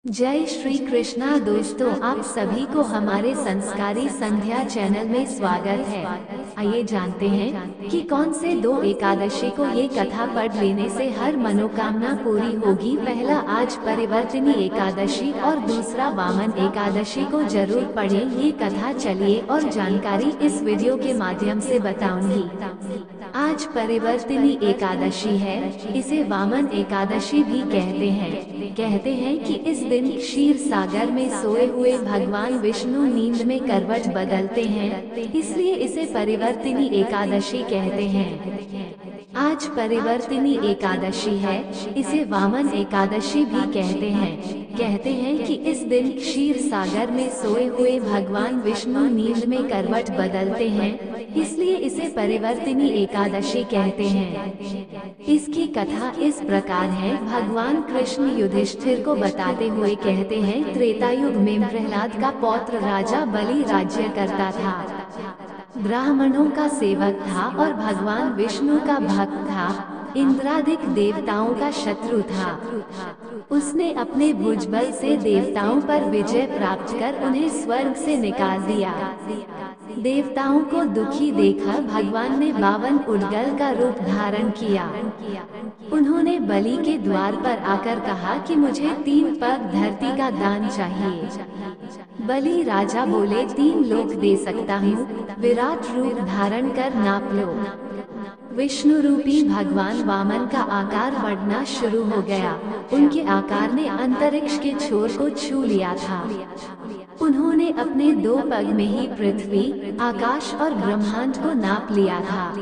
जय श्री कृष्णा दोस्तों, आप सभी को हमारे संस्कारी संध्या चैनल में स्वागत है। आइए जानते हैं कि कौन से दो एकादशी को ये कथा पढ़ लेने से हर मनोकामना पूरी होगी। पहला आज परिवर्तिनी एकादशी और दूसरा वामन एकादशी को जरूर पढ़ें ये कथा। चलिए और जानकारी इस वीडियो के माध्यम से बताऊंगी। आज परिवर्तिनी एकादशी है, इसे वामन एकादशी भी कहते हैं। कहते हैं कि इस दिन क्षीर सागर में सोए हुए भगवान विष्णु नींद में करवट बदलते हैं, इसलिए इसे परिवर्तिनी एकादशी कहते हैं। आज परिवर्तिनी एकादशी है, इसे वामन एकादशी भी कहते हैं। कहते हैं कि इस दिन क्षीर सागर में सोए हुए भगवान विष्णु नींद में करवट बदलते हैं, इसलिए इसे परिवर्तिनी एकादशी कहते हैं। इसकी कथा इस प्रकार है। भगवान कृष्ण युधिष्ठिर को बताते हुए कहते हैं, त्रेतायुग में प्रहलाद का पौत्र राजा बलि राज्य करता था। ब्राह्मणों का सेवक था और भगवान विष्णु का भक्त था। इंद्रादिक देवताओं का शत्रु था। उसने अपने भुजबल से देवताओं पर विजय प्राप्त कर उन्हें स्वर्ग से निकाल दिया। देवताओं को दुखी देखकर भगवान ने 52 उडगल का रूप धारण किया। उन्होंने बलि के द्वार पर आकर कहा कि मुझे 3 पग धरती का दान चाहिए। बलि राजा बोले, 3 लोक दे सकता हूँ, विराट रूप धारण कर नाप लो। विष्णु रूपी भगवान वामन का आकार बढ़ना शुरू हो गया। उनके आकार ने अंतरिक्ष के छोर को छू लिया था। उन्होंने अपने 2 पग में ही पृथ्वी, आकाश और ब्रह्मांड को नाप लिया था।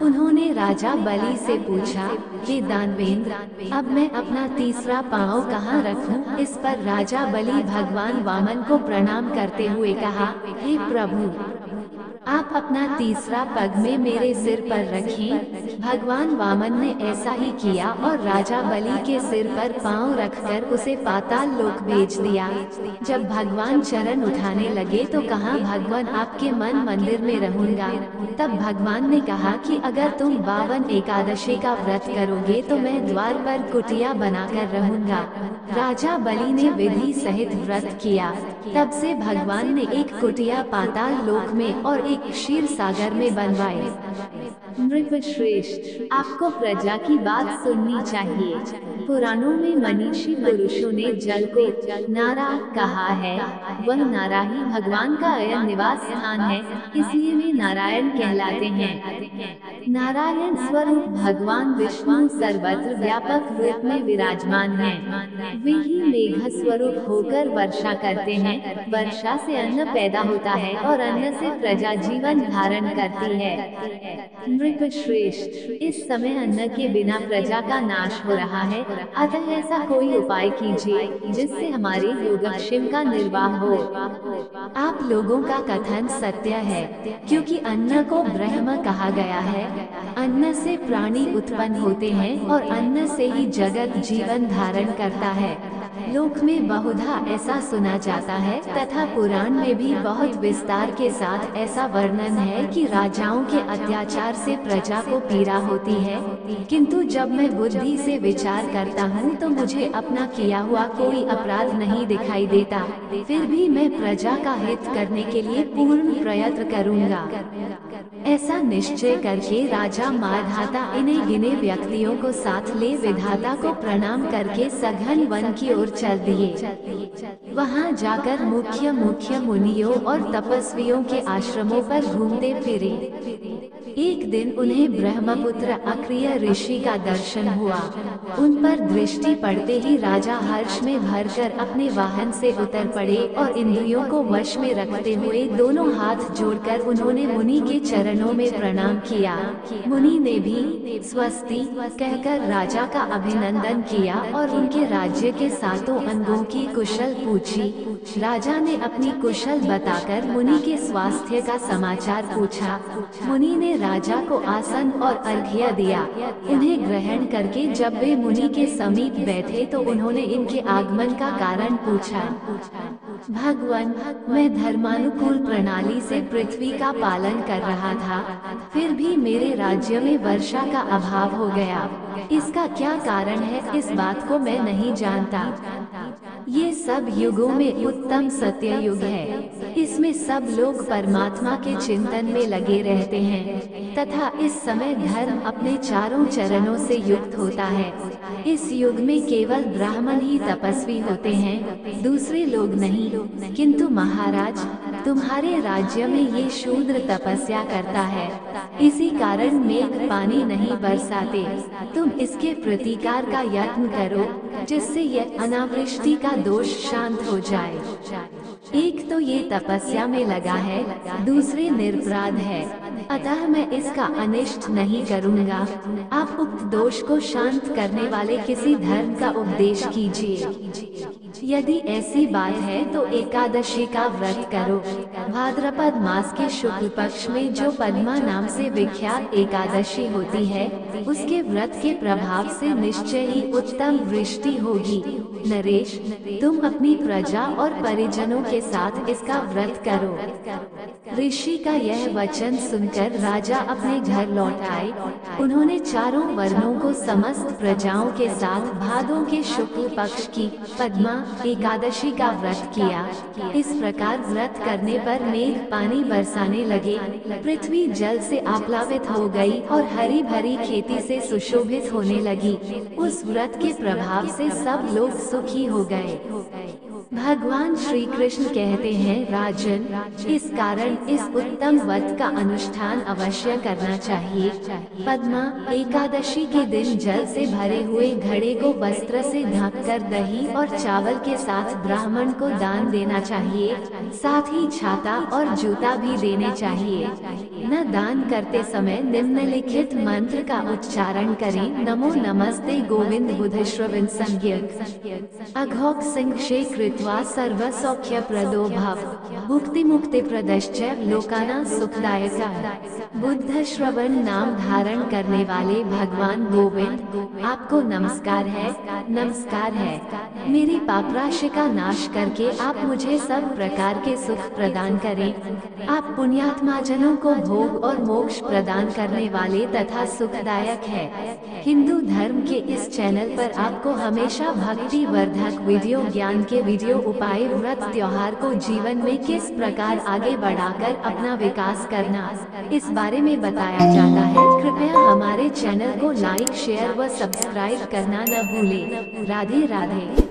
उन्होंने राजा बलि से पूछा, हे दानवेंद्र, अब मैं अपना तीसरा पांव कहाँ रखूं? इस पर राजा बलि भगवान वामन को प्रणाम करते हुए कहा, हे प्रभु, आप अपना तीसरा पग में मेरे सिर पर रखें। भगवान वामन ने ऐसा ही किया और राजा बलि के सिर पर पांव रखकर उसे पाताल लोक भेज दिया। जब भगवान चरण उठाने लगे तो कहा, भगवान आपके मन मंदिर में रहूंगा। तब भगवान ने कहा कि अगर तुम 52 एकादशी का व्रत करोगे तो मैं द्वार पर कुटिया बनाकर रहूंगा। राजा बलि ने विधि सहित व्रत किया। तब से भगवान ने एक कुटिया पाताल लोक में और एक क्षीर सागर में बनवाए। नृपश्रेष्ठ, आपको प्रजा की बात सुननी चाहिए। पुराणों में मनीषी पुरुषों ने जल को नारा कहा है। वह नारा ही भगवान का अयन निवास स्थान है, इसलिए वे नारायण कहलाते हैं। नारायण स्वरूप भगवान विष्णु सर्वत्र व्यापक रूप में विराजमान हैं। वे ही मेघ स्वरूप होकर वर्षा करते हैं। वर्षा से अन्न पैदा होता है और अन्न से प्रजा जीवन धारण करती है। नृपश्रेष्ठ, इस समय अन्न के बिना प्रजा का नाश हो रहा है, अतः ऐसा कोई उपाय कीजिए जिससे हमारे योगक्षेम का निर्वाह हो। आप लोगों का कथन सत्य है, क्योंकि अन्न को ब्रह्म कहा गया है। अन्न से प्राणी उत्पन्न होते हैं और अन्न से ही जगत जीवन धारण करता है। लोक में बहुधा ऐसा सुना जाता है तथा पुराण में भी बहुत विस्तार के साथ ऐसा वर्णन है कि राजाओं के अत्याचार से प्रजा को पीड़ा होती है, किंतु जब मैं बुद्धि से विचार करता हूँ तो मुझे अपना किया हुआ कोई अपराध नहीं दिखाई देता। फिर भी मैं प्रजा का हित करने के लिए पूर्ण प्रयत्न करूँगा। ऐसा निश्चय करके राजा मारधाता इन्हें गिने व्यक्तियों को साथ ले विधाता को प्रणाम करके सघन वन की ओर चल दिए। वहां जाकर मुख्य मुनियों और तपस्वियों के आश्रमों पर घूमते फिरे। एक दिन उन्हें ब्रह्मपुत्र अक्रिय ऋषि का दर्शन हुआ। उन पर दृष्टि पड़ते ही राजा हर्ष में भरकर अपने वाहन से उतर पड़े और इंद्रियों को वश में रखते हुए दोनों हाथ जोड़कर उन्होंने मुनि के चरणों में प्रणाम किया। मुनि ने भी स्वस्ति कहकर राजा का अभिनंदन किया और उनके राज्य के सातों अंगों की कुशल पूछी। राजा ने अपनी कुशल बताकर मुनि के स्वास्थ्य का समाचार पूछा। मुनि ने राजा को आसन और अर्घ्य दिया। उन्हें ग्रहण करके जब वे मुनि के समीप बैठे तो उन्होंने इनके आगमन का कारण पूछा। भगवान, मैं धर्मानुकूल प्रणाली से पृथ्वी का पालन कर रहा था, फिर भी मेरे राज्य में वर्षा का अभाव हो गया। इसका क्या कारण है, इस बात को मैं नहीं जानता। ये सब युगों में उत्तम सत्य युग है। इसमें सब लोग परमात्मा के चिंतन में लगे रहते हैं तथा इस समय धर्म अपने चारों चरणों से युक्त होता है। इस युग में केवल ब्राह्मण ही तपस्वी होते हैं, दूसरे लोग नहीं। किंतु महाराज, तुम्हारे राज्य में ये शूद्र तपस्या करता है, इसी कारण मेघ पानी नहीं बरसाते। तुम इसके प्रतिकार का यत्न करो, जिससे यह अनावृष्टि का दोष शांत हो जाए। एक तो ये तपस्या में लगा है, दूसरे निरपराध है, अतः मैं इसका अनिष्ट नहीं करूँगा। आप उक्त दोष को शांत करने वाले किसी धर्म का उपदेश कीजिए। यदि ऐसी बात है तो एकादशी का व्रत करो। भाद्रपद मास के शुक्ल पक्ष में जो पद्मा नाम से विख्यात एकादशी होती है, उसके व्रत के प्रभाव से निश्चय ही उत्तम वृष्टि होगी। नरेश, तुम अपनी प्रजा और परिजनों के साथ इसका व्रत करो। ऋषि का यह वचन सुनकर राजा अपने घर लौट आए। उन्होंने चारों वर्णों को समस्त प्रजाओं के साथ भादों के शुक्ल पक्ष की पद्मा एकादशी का व्रत किया। इस प्रकार व्रत करने पर मेघ पानी बरसाने लगे, पृथ्वी जल से आप्लावित हो गई और हरी भरी खेती से सुशोभित होने लगी। उस व्रत के प्रभाव से सब लोग सुखी हो गए। भगवान श्री कृष्ण कहते हैं, राजन, इस कारण इस उत्तम व्रत का अनुष्ठान अवश्य करना चाहिए। पद्मा एकादशी के दिन जल से भरे हुए घड़े को वस्त्र से ढककर दही और चावल के साथ ब्राह्मण को दान देना चाहिए। साथ ही छाता और जूता भी देने चाहिए। न दान करते समय निम्नलिखित मंत्र का उच्चारण करें। नमो नमस्ते गोविंद बुध श्रवण संज्ञक अघोक सिंह कृत्वा सर्व सौख्य प्रदो भव मुक्ति मुक्ति प्रदश्च लोकाना सुखदायका। बुद्ध श्रवण नाम धारण करने वाले भगवान गोविंद, आपको नमस्कार है, नमस्कार है। मेरी पापराशि का नाश करके आप मुझे सब प्रकार के सुख प्रदान करें। आप पुण्यात्मा जनों को भोग और मोक्ष प्रदान करने वाले तथा सुखदायक है। हिंदू धर्म के इस चैनल पर आपको हमेशा भक्ति वर्धक वीडियो, ज्ञान के वीडियो, उपाय, व्रत, त्योहार को जीवन में किस प्रकार आगे बढ़ाकर अपना विकास करना, इस बारे में बताया जाता है। कृपया हमारे चैनल को लाइक, शेयर व सब्सक्राइब करना न भूलें। राधे राधे।